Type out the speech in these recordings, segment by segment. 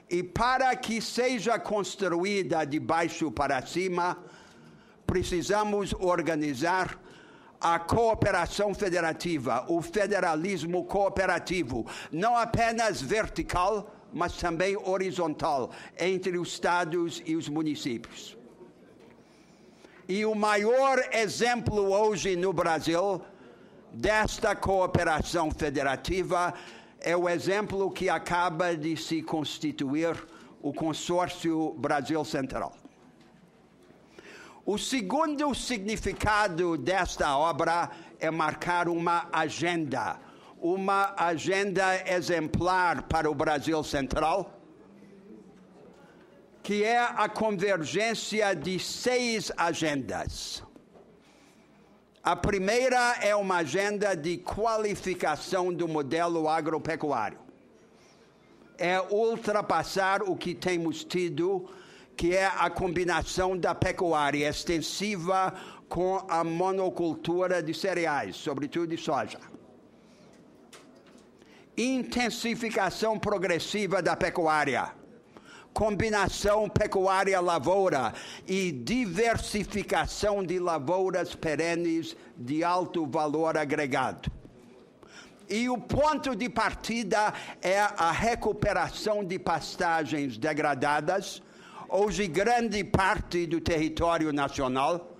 E para que seja construída de baixo para cima, precisamos organizar a cooperação federativa, o federalismo cooperativo, não apenas vertical, mas também horizontal, entre os estados e os municípios. E o maior exemplo hoje no Brasil desta cooperação federativa é o exemplo que acaba de se constituir o Consórcio Brasil Central. O segundo significado desta obra é marcar uma agenda exemplar para o Brasil Central, que é a convergência de 6 agendas. A primeira é uma agenda de qualificação do modelo agropecuário. É ultrapassar o que temos tido, que é a combinação da pecuária extensiva com a monocultura de cereais, sobretudo de soja. Intensificação progressiva da pecuária, combinação pecuária-lavoura e diversificação de lavouras perenes de alto valor agregado. E o ponto de partida é a recuperação de pastagens degradadas, hoje grande parte do território nacional,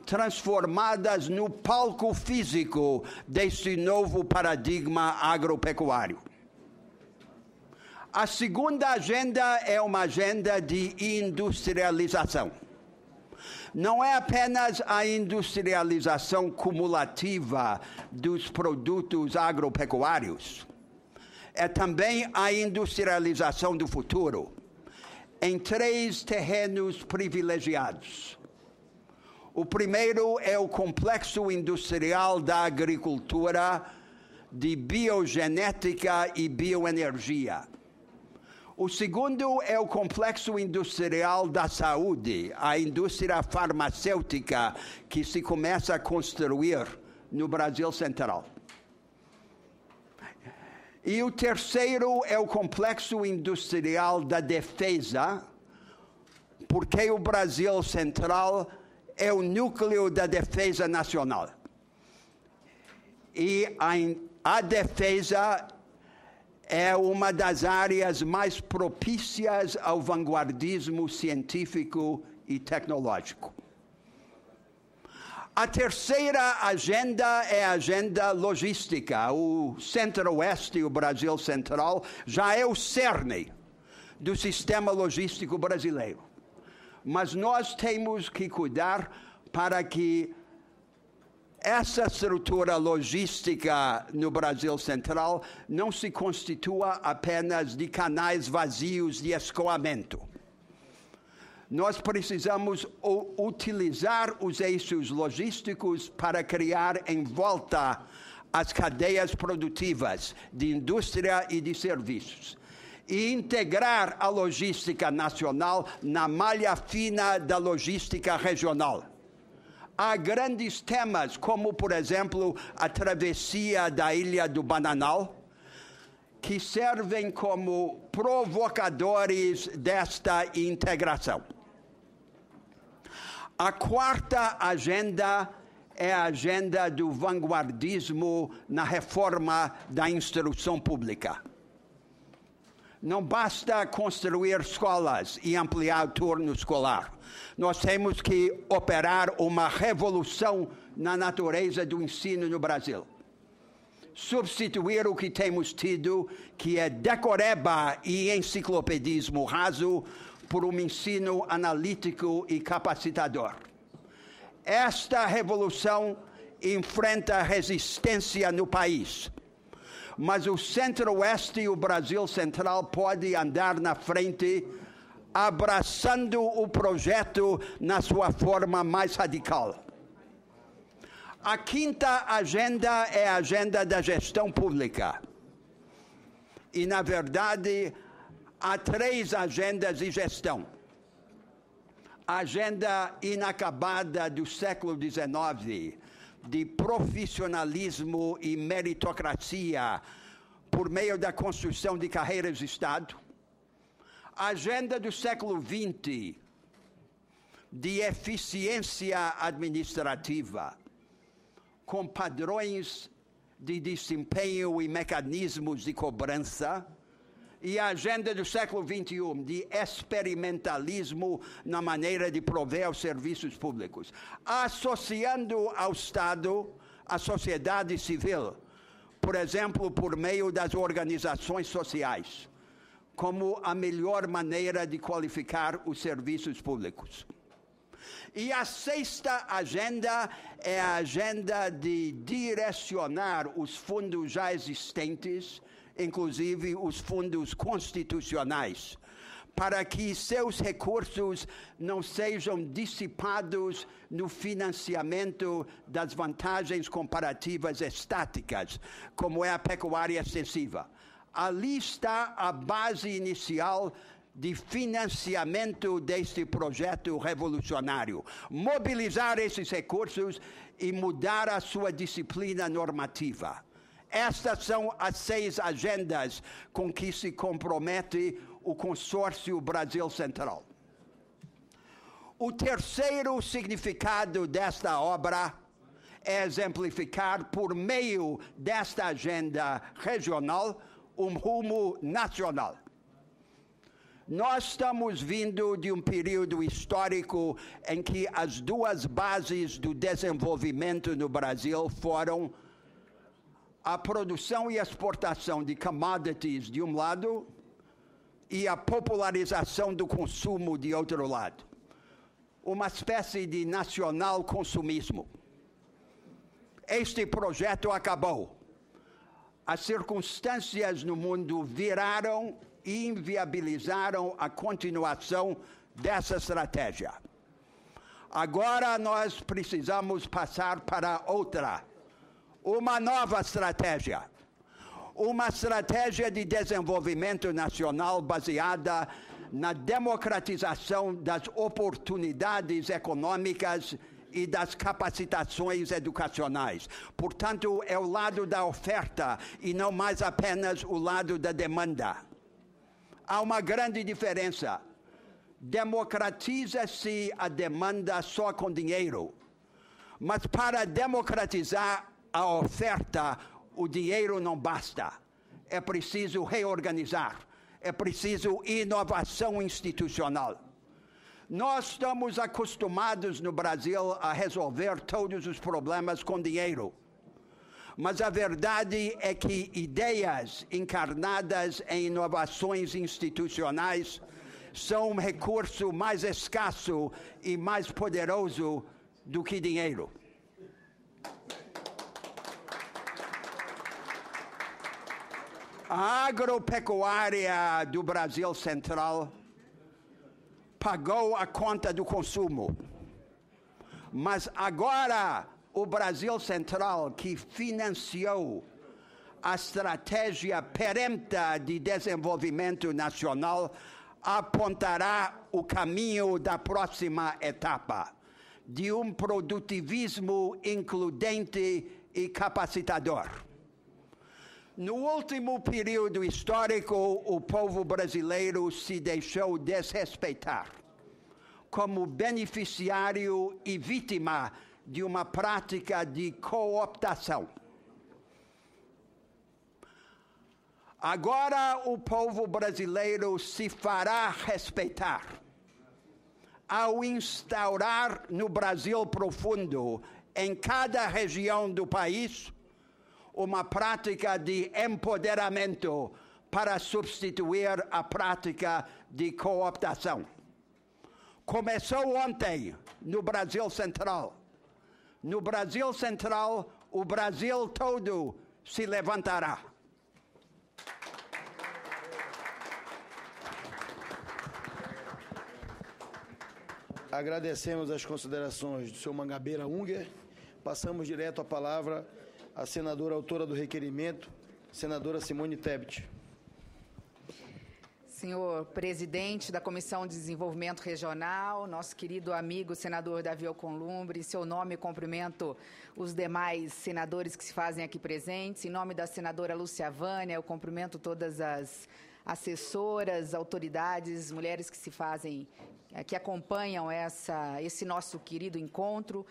transformadas no palco físico deste novo paradigma agropecuário. A segunda agenda é uma agenda de industrialização. Não é apenas a industrialização cumulativa dos produtos agropecuários, é também a industrialização do futuro, em 3 terrenos privilegiados. O primeiro é o complexo industrial da agricultura, de biogenética e bioenergia. O segundo é o complexo industrial da saúde, a indústria farmacêutica que se começa a construir no Brasil Central. E o terceiro é o complexo industrial da defesa, porque o Brasil Central é o núcleo da defesa nacional. E a defesa é uma das áreas mais propícias ao vanguardismo científico e tecnológico. A terceira agenda é a agenda logística. O Centro-Oeste e o Brasil Central já é o cerne do sistema logístico brasileiro. Mas nós temos que cuidar para que essa estrutura logística no Brasil Central não se constitua apenas de canais vazios de escoamento. Nós precisamos utilizar os eixos logísticos para criar em volta as cadeias produtivas de indústria e de serviços e integrar a logística nacional na malha fina da logística regional. Há grandes temas, como, por exemplo, a travessia da Ilha do Bananal, que servem como provocadores desta integração. A quarta agenda é a agenda do vanguardismo na reforma da instrução pública. Não basta construir escolas e ampliar o turno escolar. Nós temos que operar uma revolução na natureza do ensino no Brasil. Substituir o que temos tido, que é decoreba e enciclopedismo raso, por um ensino analítico e capacitador. Esta revolução enfrenta resistência no país, mas o Centro-Oeste e o Brasil Central podem andar na frente, abraçando o projeto na sua forma mais radical. A quinta agenda é a agenda da gestão pública. E, na verdade, há 3 agendas de gestão. A agenda inacabada do século XIX, de profissionalismo e meritocracia, por meio da construção de carreiras de Estado, a agenda do século XX de eficiência administrativa, com padrões de desempenho e mecanismos de cobrança, e a agenda do século XXI de experimentalismo na maneira de prover os serviços públicos, associando ao Estado a sociedade civil, por exemplo, por meio das organizações sociais, como a melhor maneira de qualificar os serviços públicos. E a sexta agenda é a agenda de direcionar os fundos já existentes, inclusive os fundos constitucionais, para que seus recursos não sejam dissipados no financiamento das vantagens comparativas estáticas, como é a pecuária extensiva. Ali está a base inicial de financiamento deste projeto revolucionário. Mobilizar esses recursos e mudar a sua disciplina normativa. Estas são as 6 agendas com que se compromete o Consórcio Brasil Central. O terceiro significado desta obra é exemplificar, por meio desta agenda regional, um rumo nacional. Nós estamos vindo de um período histórico em que as 2 bases do desenvolvimento no Brasil foram a produção e exportação de commodities de um lado e a popularização do consumo de outro lado. Uma espécie de nacional consumismo. Este projeto acabou. As circunstâncias no mundo viraram e inviabilizaram a continuação dessa estratégia. Agora nós precisamos passar para outra, uma nova estratégia. Uma estratégia de desenvolvimento nacional baseada na democratização das oportunidades econômicas e das capacitações educacionais. Portanto, é o lado da oferta e não mais apenas o lado da demanda. Há uma grande diferença. Democratiza-se a demanda só com dinheiro. Mas para democratizar a oferta, o dinheiro não basta. É preciso reorganizar. É preciso inovação institucional. Nós estamos acostumados no Brasil a resolver todos os problemas com dinheiro. Mas a verdade é que ideias encarnadas em inovações institucionais são um recurso mais escasso e mais poderoso do que dinheiro. A agropecuária do Brasil Central pagou a conta do consumo. Mas agora o Brasil Central, que financiou a estratégia perempta de desenvolvimento nacional, apontará o caminho da próxima etapa, de um produtivismo includente e capacitador. No último período histórico, o povo brasileiro se deixou desrespeitar como beneficiário e vítima de uma prática de cooptação. Agora o povo brasileiro se fará respeitar ao instaurar no Brasil profundo, em cada região do país, uma prática de empoderamento para substituir a prática de cooptação. Começou ontem no Brasil Central. No Brasil Central, o Brasil todo se levantará. Agradecemos as considerações do senhor Mangabeira Unger. Passamos direto a palavra à senadora autora do requerimento, senadora Simone Tebet. Senhor presidente da Comissão de Desenvolvimento Regional, nosso querido amigo senador Davi Alcolumbre, em seu nome cumprimento os demais senadores que se fazem aqui presentes. Em nome da senadora Lúcia Vânia, eu cumprimento todas as assessoras, autoridades, mulheres que se fazem, que acompanham esse nosso querido encontro.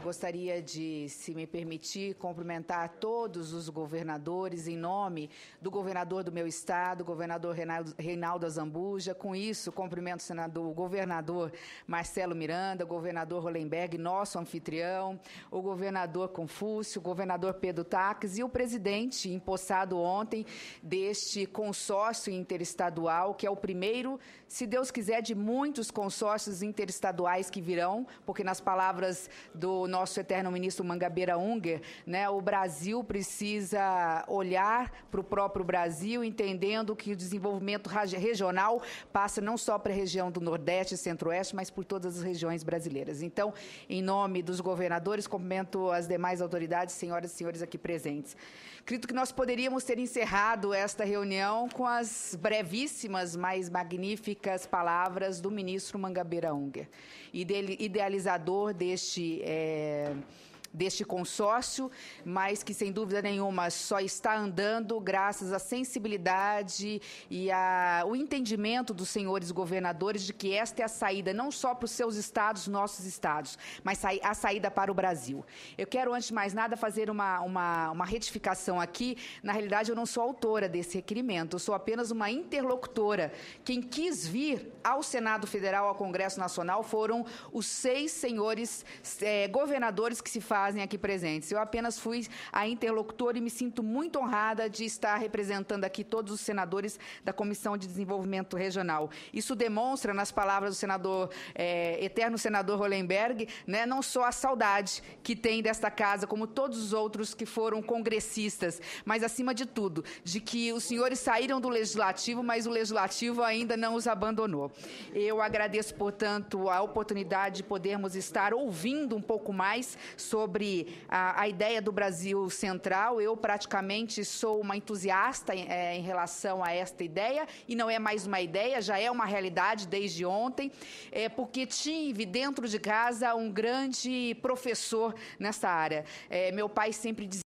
Gostaria de, se me permitir, cumprimentar todos os governadores em nome do governador do meu estado, o governador Reinaldo Azambuja. Com isso, cumprimento o governador Marcelo Miranda, o governador Hollenberg, nosso anfitrião, o governador Confúcio, o governador Pedro Taques e o presidente empossado ontem deste consórcio interestadual, que é o primeiro, se Deus quiser, de muitos consórcios interestaduais que virão, porque nas palavras do nosso eterno ministro Mangabeira Unger, né, o Brasil precisa olhar para o próprio Brasil, entendendo que o desenvolvimento regional passa não só para a região do Nordeste e Centro-Oeste, mas por todas as regiões brasileiras. Então, em nome dos governadores, cumprimento as demais autoridades, senhoras e senhores aqui presentes. Acredito que nós poderíamos ter encerrado esta reunião com as brevíssimas, mas magníficas palavras do ministro Mangabeira Unger, idealizador deste consórcio, mas que, sem dúvida nenhuma, só está andando graças à sensibilidade e ao entendimento dos senhores governadores de que esta é a saída não só para os seus estados, nossos estados, mas a saída para o Brasil. Eu quero, antes de mais nada, fazer uma retificação aqui. Na realidade, eu não sou autora desse requerimento, eu sou apenas uma interlocutora. Quem quis vir ao Senado Federal, ao Congresso Nacional, foram os 6 senhores governadores que se fazem aqui presentes. Eu apenas fui a interlocutora e me sinto muito honrada de estar representando aqui todos os senadores da Comissão de Desenvolvimento Regional. Isso demonstra, nas palavras do senador, eterno senador Hollenberg, né, não só a saudade que tem desta casa, como todos os outros que foram congressistas, mas, acima de tudo, de que os senhores saíram do Legislativo, mas o Legislativo ainda não os abandonou. Eu agradeço, portanto, a oportunidade de podermos estar ouvindo um pouco mais sobre a ideia do Brasil Central. Eu praticamente sou uma entusiasta em relação a esta ideia, e não é mais uma ideia, já é uma realidade desde ontem, porque tive dentro de casa um grande professor nessa área. Meu pai sempre dizia